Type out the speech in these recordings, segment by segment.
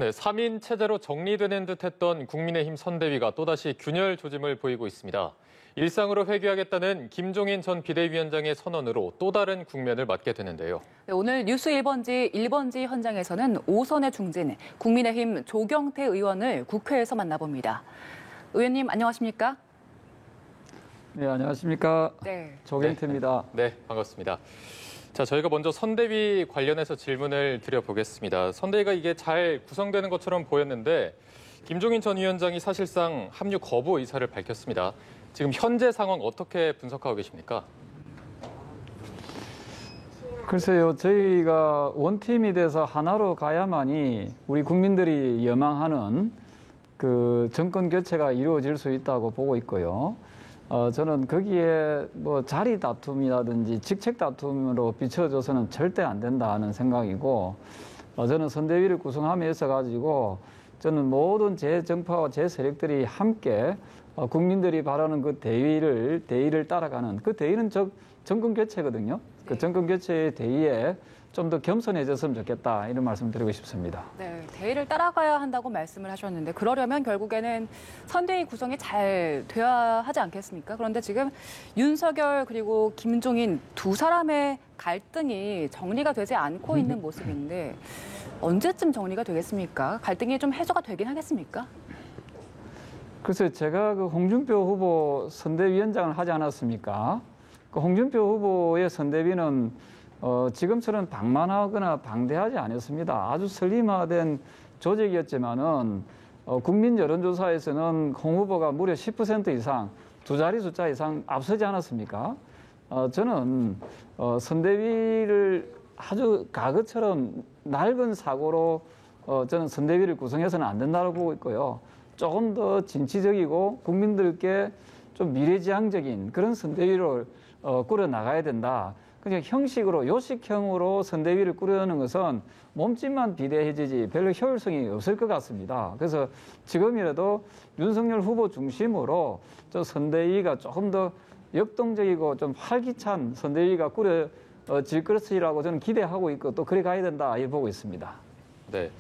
네, 3인 체제로 정리되는 듯했던 국민의힘 선대위가 또다시 균열 조짐을 보이고 있습니다. 일상으로 회귀하겠다는 김종인 전 비대위원장의 선언으로 또 다른 국면을 맞게 되는데요. 네, 오늘 뉴스 1번지 현장에서는 5선의 중진 국민의힘 조경태 의원을 국회에서 만나봅니다. 의원님 안녕하십니까? 네, 안녕하십니까? 네. 조경태입니다. 네, 반갑습니다. 자, 저희가 먼저 선대위 관련해서 질문을 드려보겠습니다. 선대위가 이게 잘 구성되는 것처럼 보였는데 김종인 전 위원장이 사실상 합류 거부 의사를 밝혔습니다. 지금 현재 상황 어떻게 분석하고 계십니까? 글쎄요, 저희가 원팀이 돼서 하나로 가야만이 우리 국민들이 열망하는 그 정권 교체가 이루어질 수 있다고 보고 있고요. 저는 거기에 뭐 자리 다툼이라든지 직책 다툼으로 비춰져서는 절대 안 된다는 생각이고, 저는 선대위를 구성함에 있어 가지고 저는 모든 제 정파와 제 세력들이 함께 국민들이 바라는 그 대의를 따라가는 그 대의는 정권 교체거든요. 그 정권 교체의 대의에 좀 더 겸손해졌으면 좋겠다 이런 말씀 드리고 싶습니다. 네, 대의를 따라가야 한다고 말씀을 하셨는데 그러려면 결국에는 선대위 구성이 잘 돼야 하지 않겠습니까? 그런데 지금 윤석열 그리고 김종인 두 사람의 갈등이 정리가 되지 않고 있는 모습인데 언제쯤 정리가 되겠습니까? 갈등이 좀 해소가 되긴 하겠습니까? 글쎄, 제가 그 홍준표 후보 선대위원장을 하지 않았습니까? 그 홍준표 후보의 선대위는 지금처럼 방만하거나 방대하지 않았습니다. 아주 슬림화된 조직이었지만은 국민 여론조사에서는 홍 후보가 무려 10% 이상, 두 자리 숫자 이상 앞서지 않았습니까? 저는 선대위를 아주 과거처럼 낡은 사고로 저는 선대위를 구성해서는 안 된다고 보고 있고요. 조금 더 진취적이고 국민들께 좀 미래지향적인 그런 선대위를 꾸려 나가야 된다. 그냥 형식으로 요식형으로 선대위를 꾸려는 것은 몸집만 비대해지지 별로 효율성이 없을 것 같습니다. 그래서 지금이라도 윤석열 후보 중심으로 저 선대위가 조금 더 역동적이고 좀 활기찬 선대위가 꾸려질 것이라고 저는 기대하고 있고 또 그래 가야 된다 이렇게 보고 있습니다. 네,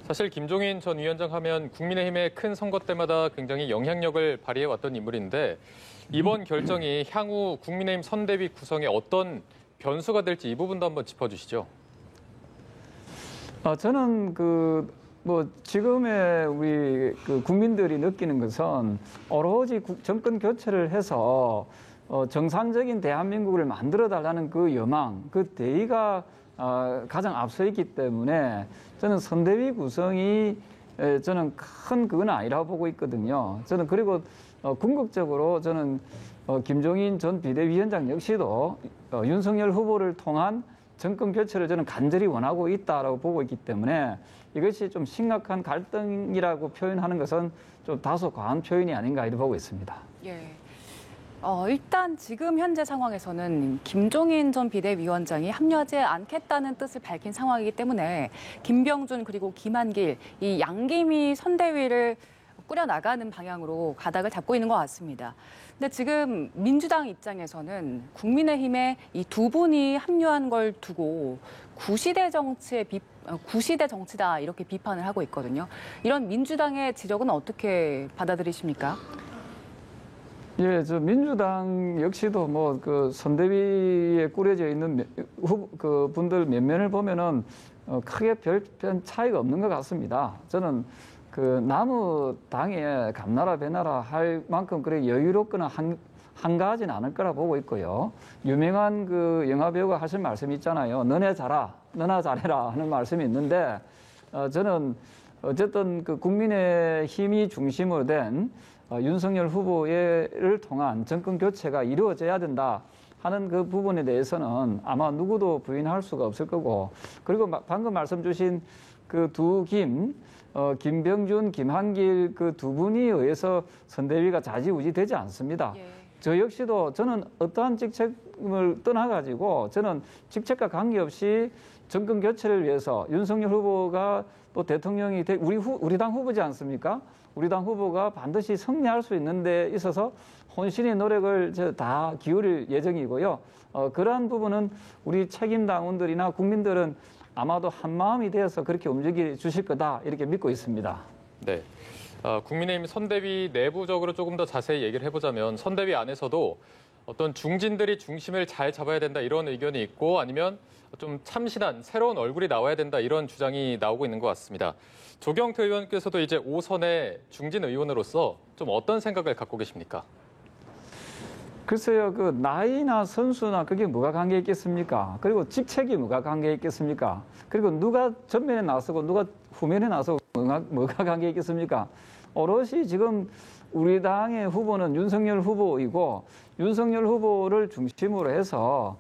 사실 김종인 전 위원장 하면 국민의힘의 큰 선거 때마다 굉장히 영향력을 발휘해왔던 인물인데 이번 결정이 향후 국민의힘 선대위 구성에 어떤 변수가 될지 이 부분도 한번 짚어주시죠. 저는 지금의 우리 국민들이 느끼는 것은 오로지 정권 교체를 해서 정상적인 대한민국을 만들어 달라는 그 여망, 그 대의가 가장 앞서 있기 때문에 저는 선대위 구성이 저는 큰 그건 아니라고 보고 있거든요. 저는 그리고 궁극적으로 저는 김종인 전 비대위원장 역시도 윤석열 후보를 통한 정권 교체를 저는 간절히 원하고 있다라고 보고 있기 때문에 이것이 좀 심각한 갈등이라고 표현하는 것은 좀 다소 과한 표현이 아닌가 이렇게 보고 있습니다. 예. 일단 지금 현재 상황에서는 김종인 전 비대위원장이 합류하지 않겠다는 뜻을 밝힌 상황이기 때문에 김병준 그리고 김한길 이 양김이 선대위를 꾸려나가는 방향으로 가닥을 잡고 있는 것 같습니다. 근데 지금 민주당 입장에서는 국민의힘에 이 두 분이 합류한 걸 두고 구시대 정치다 이렇게 비판을 하고 있거든요. 이런 민주당의 지적은 어떻게 받아들이십니까? 예, 저 민주당 역시도 선대위에 꾸려져 있는 분들 면면을 보면은 크게 별반 차이가 없는 것 같습니다. 저는 남의 당에 감나라 배나라 할 만큼 그래 여유롭거나 한가하진 않을 거라 보고 있고요. 유명한 영화 배우가 하신 말씀이 있잖아요. 너나 잘해라 하는 말씀이 있는데 저는 어쨌든 국민의 힘이 중심으로 된 윤석열 후보를 통한 정권 교체가 이루어져야 된다 하는 그 부분에 대해서는 아마 누구도 부인할 수가 없을 거고, 그리고 방금 말씀 주신 김병준, 김한길 두 분이 의해서 선대위가 좌지우지되지 않습니다. 예. 저 역시도 저는 어떠한 직책을 떠나가지고 저는 직책과 관계없이 정권 교체를 위해서 윤석열 후보가 또 대통령이 우리 당 후보지 않습니까? 우리 당 후보가 반드시 승리할 수 있는 데 있어서 혼신의 노력을 다 기울일 예정이고요. 그러한 부분은 우리 책임당원들이나 국민들은 아마도 한마음이 되어서 그렇게 움직여 주실 거다 이렇게 믿고 있습니다. 네. 국민의힘 선대위 내부적으로 조금 더 자세히 얘기를 해보자면 선대위 안에서도 어떤 중진들이 중심을 잘 잡아야 된다 이런 의견이 있고 아니면 좀 참신한 새로운 얼굴이 나와야 된다 이런 주장이 나오고 있는 것 같습니다. 조경태 의원께서도 이제 5선의 중진 의원으로서 좀 어떤 생각을 갖고 계십니까? 글쎄요, 그 나이나 선수나 그게 뭐가 관계 있겠습니까? 그리고 직책이 뭐가 관계 있겠습니까? 그리고 누가 전면에 나서고 누가 후면에 나서고 뭐가 관계 있겠습니까? 오롯이 지금 우리 당의 후보는 윤석열 후보이고 윤석열 후보를 중심으로 해서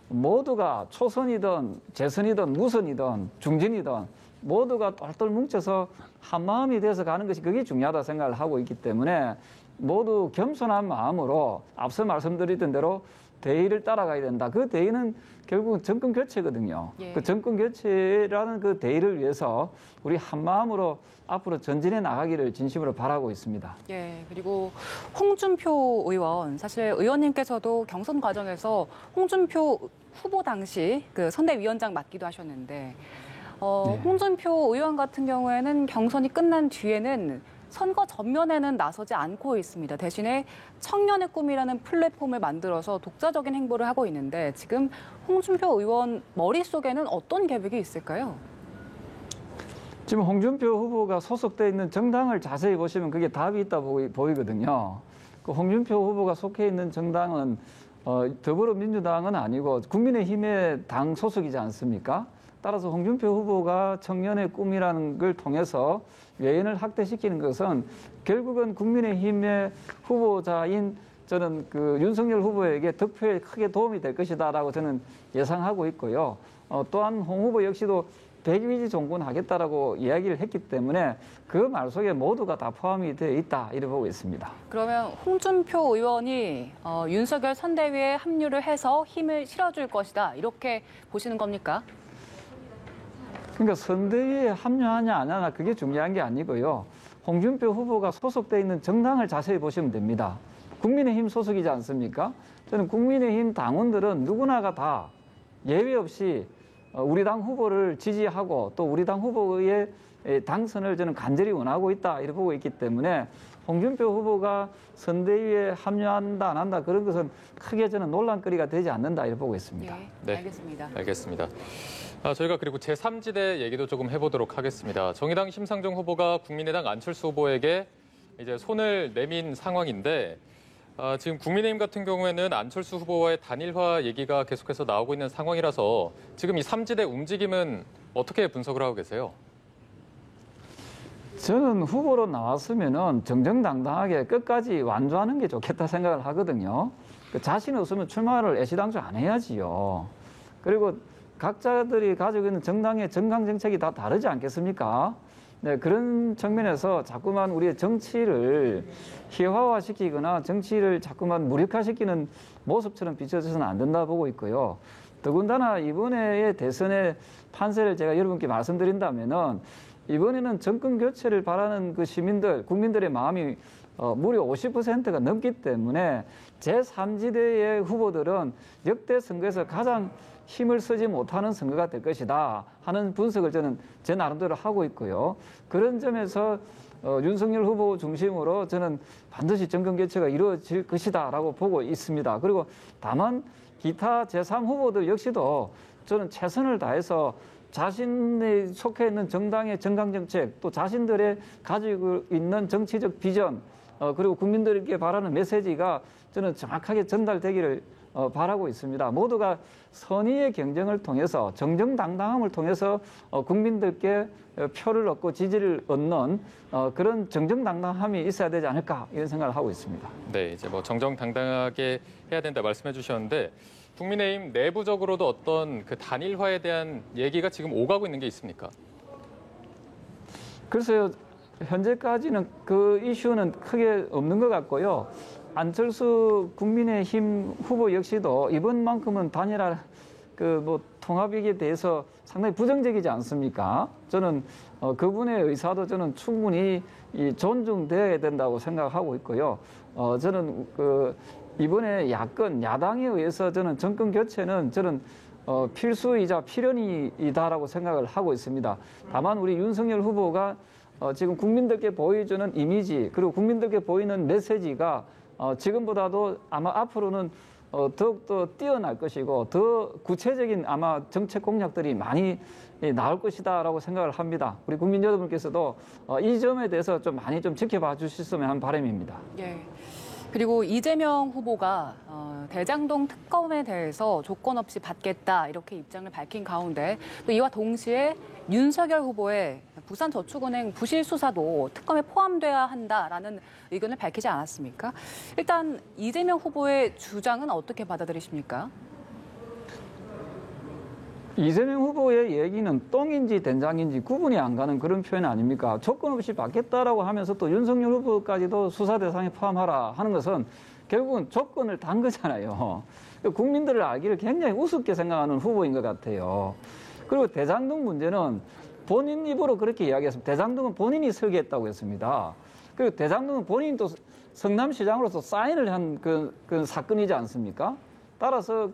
모두가 초선이든 재선이든 무선이든 중진이든 모두가 똘똘 뭉쳐서 한마음이 돼서 가는 것이 그게 중요하다 생각을 하고 있기 때문에 모두 겸손한 마음으로 앞서 말씀드렸던 대로 대의를 따라가야 된다. 그 대의는 결국은 정권 교체거든요. 예. 그 정권 교체라는 그 대의를 위해서 우리 한 마음으로 앞으로 전진해 나가기를 진심으로 바라고 있습니다. 예, 그리고 홍준표 의원, 사실 의원님께서도 경선 과정에서 홍준표 후보 당시 그 선대위원장 맡기도 하셨는데, 네. 홍준표 의원 같은 경우에는 경선이 끝난 뒤에는 선거 전면에는 나서지 않고 있습니다. 대신에 청년의 꿈이라는 플랫폼을 만들어서 독자적인 행보를 하고 있는데 지금 홍준표 의원 머릿속에는 어떤 계획이 있을까요? 지금 홍준표 후보가 소속돼 있는 정당을 자세히 보시면 그게 답이 있다 보이거든요. 그 홍준표 후보가 속해 있는 정당은 더불어민주당은 아니고 국민의힘의 당 소속이지 않습니까? 따라서 홍준표 후보가 청년의 꿈이라는 걸 통해서 외연을 확대시키는 것은 결국은 국민의힘의 후보자인 저는 그 윤석열 후보에게 득표에 크게 도움이 될 것이다라고 저는 예상하고 있고요. 또한 홍 후보 역시도 백의지 종군하겠다라고 이야기를 했기 때문에 그 말 속에 모두가 다 포함이 되어 있다 이렇게 보고 있습니다. 그러면 홍준표 의원이 윤석열 선대위에 합류를 해서 힘을 실어줄 것이다 이렇게 보시는 겁니까? 그러니까 선대위에 합류하냐 안 하냐 그게 중요한 게 아니고요. 홍준표 후보가 소속돼 있는 정당을 자세히 보시면 됩니다. 국민의힘 소속이지 않습니까? 저는 국민의힘 당원들은 누구나가 다 예외 없이 우리 당 후보를 지지하고 또 우리 당 후보의 당선을 저는 간절히 원하고 있다 이렇게 보고 있기 때문에 홍준표 후보가 선대위에 합류한다 안 한다 그런 것은 크게 저는 논란거리가 되지 않는다 이렇게 보고 있습니다. 네, 알겠습니다. 알겠습니다. 저희가 그리고 제3지대 얘기도 조금 해보도록 하겠습니다. 정의당 심상정 후보가 국민의당 안철수 후보에게 이제 손을 내민 상황인데 지금 국민의힘 같은 경우에는 안철수 후보와의 단일화 얘기가 계속해서 나오고 있는 상황이라서 지금 이 3지대 움직임은 어떻게 분석을 하고 계세요? 저는 후보로 나왔으면은 정정당당하게 끝까지 완주하는 게 좋겠다 생각을 하거든요. 자신 없으면 출마를 애시당초 안 해야지요. 그리고 각자들이 가지고 있는 정당의 정강 정책이 다 다르지 않겠습니까? 네, 그런 측면에서 자꾸만 우리의 정치를 희화화시키거나 정치를 자꾸만 무력화시키는 모습처럼 비춰져서는 안 된다 보고 있고요. 더군다나 이번에의 대선의 판세를 제가 여러분께 말씀드린다면은 이번에는 정권 교체를 바라는 그 시민들, 국민들의 마음이 무려 50%가 넘기 때문에 제3지대의 후보들은 역대 선거에서 가장 힘을 쓰지 못하는 선거가 될 것이다 하는 분석을 저는 제 나름대로 하고 있고요. 그런 점에서 윤석열 후보 중심으로 저는 반드시 정권 교체가 이루어질 것이다라고 보고 있습니다. 그리고 다만 기타 제3 후보들 역시도 저는 최선을 다해서 자신이 속해 있는 정당의 정강정책 또 자신들의 가지고 있는 정치적 비전 그리고 국민들에게 바라는 메시지가 저는 정확하게 전달되기를 바라고 있습니다. 모두가 선의의 경쟁을 통해서 정정당당함을 통해서 국민들께 표를 얻고 지지를 얻는 그런 정정당당함이 있어야 되지 않을까 이런 생각을 하고 있습니다. 네, 이제 뭐 정정당당하게 해야 된다 말씀해 주셨는데 국민의힘 내부적으로도 어떤 그 단일화에 대한 얘기가 지금 오가고 있는 게 있습니까? 글쎄요, 현재까지는 그 이슈는 크게 없는 것 같고요. 안철수 국민의힘 후보 역시도 이번만큼은 단일화 통합에 대해서 상당히 부정적이지 않습니까? 저는 그분의 의사도 저는 충분히 존중되어야 된다고 생각하고 있고요. 저는 이번에 야당에 의해서 저는 정권 교체는 저는 필수이자 필연이다라고 생각을 하고 있습니다. 다만 우리 윤석열 후보가 지금 국민들께 보여주는 이미지 그리고 국민들께 보이는 메시지가 지금보다도 아마 앞으로는 더욱더 뛰어날 것이고 더 구체적인 아마 정책 공약들이 많이 나올 것이다라고 생각을 합니다. 우리 국민 여러분께서도 이 점에 대해서 좀 많이 좀 지켜봐 주셨으면 하는 바람입니다. 예. 그리고 이재명 후보가 대장동 특검에 대해서 조건 없이 받겠다 이렇게 입장을 밝힌 가운데 또 이와 동시에 윤석열 후보의 부산저축은행 부실 수사도 특검에 포함돼야 한다라는 의견을 밝히지 않았습니까? 일단 이재명 후보의 주장은 어떻게 받아들이십니까? 이재명 후보의 얘기는 똥인지 된장인지 구분이 안 가는 그런 표현 아닙니까? 조건 없이 받겠다라고 하면서 또 윤석열 후보까지도 수사 대상에 포함하라 하는 것은 결국은 조건을 단 거잖아요. 국민들을 알기를 굉장히 우습게 생각하는 후보인 것 같아요. 그리고 대장동 문제는 본인 입으로 그렇게 이야기했습니다. 대장동은 본인이 설계했다고 했습니다. 그리고 대장동은 본인이 또 성남시장으로서 사인을 한 그 사건이지 않습니까? 따라서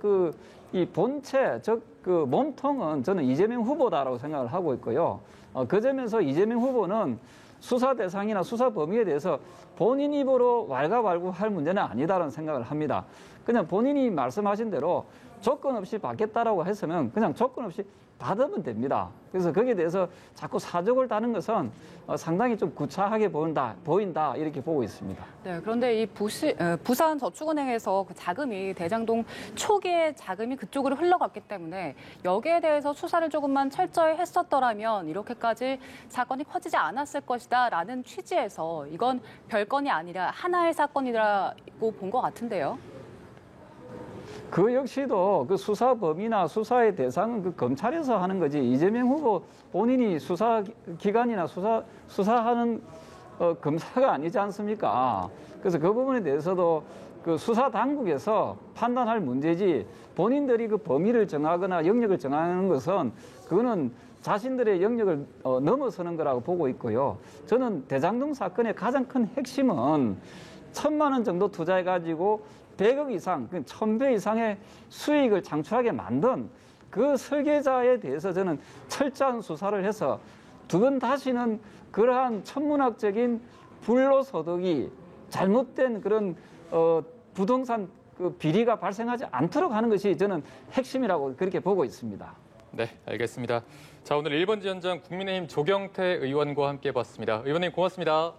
이 본체, 즉 그 몸통은 저는 이재명 후보다라고 생각을 하고 있고요. 그 점에서 이재명 후보는 수사 대상이나 수사 범위에 대해서 본인 입으로 왈가왈부할 문제는 아니다라는 생각을 합니다. 그냥 본인이 말씀하신 대로 조건 없이 받겠다라고 했으면 그냥 조건 없이 받으면 됩니다. 그래서 거기에 대해서 자꾸 사족을 다는 것은 상당히 좀 구차하게 보인다 이렇게 보고 있습니다. 네, 그런데 이 부산저축은행에서 그 자금이 대장동 초기에 자금이 그쪽으로 흘러갔기 때문에 여기에 대해서 수사를 조금만 철저히 했었더라면 이렇게까지 사건이 커지지 않았을 것이다라는 취지에서 이건 별건이 아니라 하나의 사건이라고 본 것 같은데요. 그 역시도 그 수사 범위나 수사의 대상은 그 검찰에서 하는 거지 이재명 후보 본인이 수사 기관이나 수사하는 검사가 아니지 않습니까? 그래서 그 부분에 대해서도 그 수사 당국에서 판단할 문제지 본인들이 그 범위를 정하거나 영역을 정하는 것은 그거는 자신들의 영역을 넘어서는 거라고 보고 있고요. 저는 대장동 사건의 가장 큰 핵심은 1,000만 원 정도 투자해가지고 100억 이상, 1,000배 이상의 수익을 창출하게 만든 그 설계자에 대해서 저는 철저한 수사를 해서 두 번 다시는 그러한 천문학적인 불로소득이 잘못된 그런 부동산 그 비리가 발생하지 않도록 하는 것이 저는 핵심이라고 그렇게 보고 있습니다. 네, 알겠습니다. 자, 오늘 1번 지원장 국민의힘 조경태 의원과 함께 봤습니다. 의원님 고맙습니다.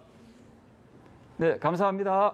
네, 감사합니다.